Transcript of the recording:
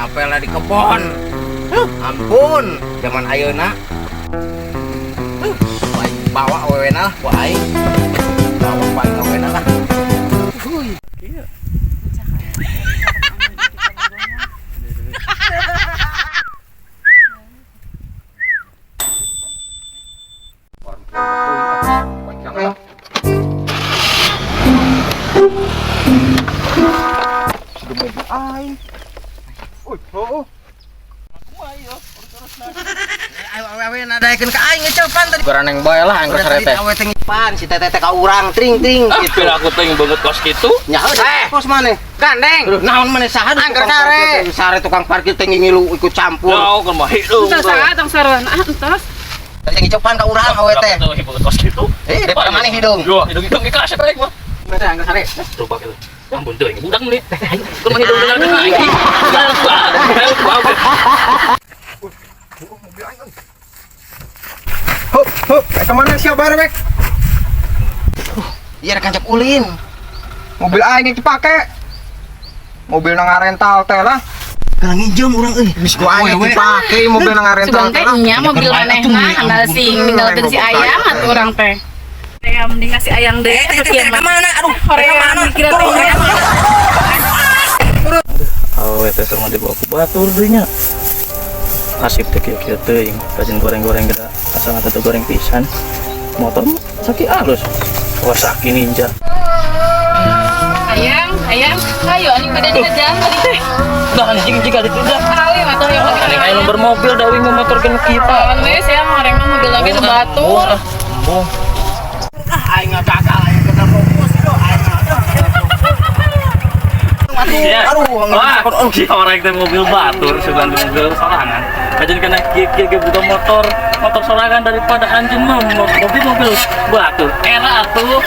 ngapel di kebon. Ampun, zaman ayeuna. Bawa awena lah, wae. Bawa bae awena lah. Iya. Awe nadaekeun ka aing ngecepan tadi. Garaneng bae lah angkos sarete. Awe teh ngipan si teteh teh ka urang tring gitu. Aku teh beungeut kos kitu. Nya kos maneh. Gandeng. Naon maneh saha angker kare. Sare tukang parkir teh ngilu ikut campur. Jauh kan mah hidup. Entos saha tong sareun. Entos. Teh ngicepan ka urang awe teh. Beungeut kos kitu. Daripada maneh hidung. Yo, hidung ke kasep bae gua. Teh angker sare. Coba kitu. Ampun teuing budak meuli. Teh aing keur mah hidung dengar ka aing. Hup, kemana sih bar bek? Iya kancak ulin. Mobil aing dipake. Mobil nang rental teh lah. Kana nginjem urang euy. Geus gua aing dipake mobil nang rental teh. Nya mobil maneh mah handal sing ninggalkeun si ayam atuh urang teh. Teh mending kasih ayang deui kieu mah. Mana? Aduh, Hoream mikir teh. Awe teh sama dibawa ku batur deui nya. Asip teh kieu teuing, rajin goreng-goreng geda. Asal atuh goreng pisan. Motor sakit halus. Kawasaki Ninja. Ayang, ayo anjing pada jajan tadi teh. Udah anjing jika ditunda. Awe atuh yang lagi. Anjing aya bermobil da wing motor kena kita. Wes ya horeng mobil lagi nu batur. Aing gagal aing kena fokus itu aing. Aduh, si orang teh mobil batur sugan mobil sorangan. Ajen kena kieu buka motor sorangan daripada anjing mah mobil batur. Era atuh.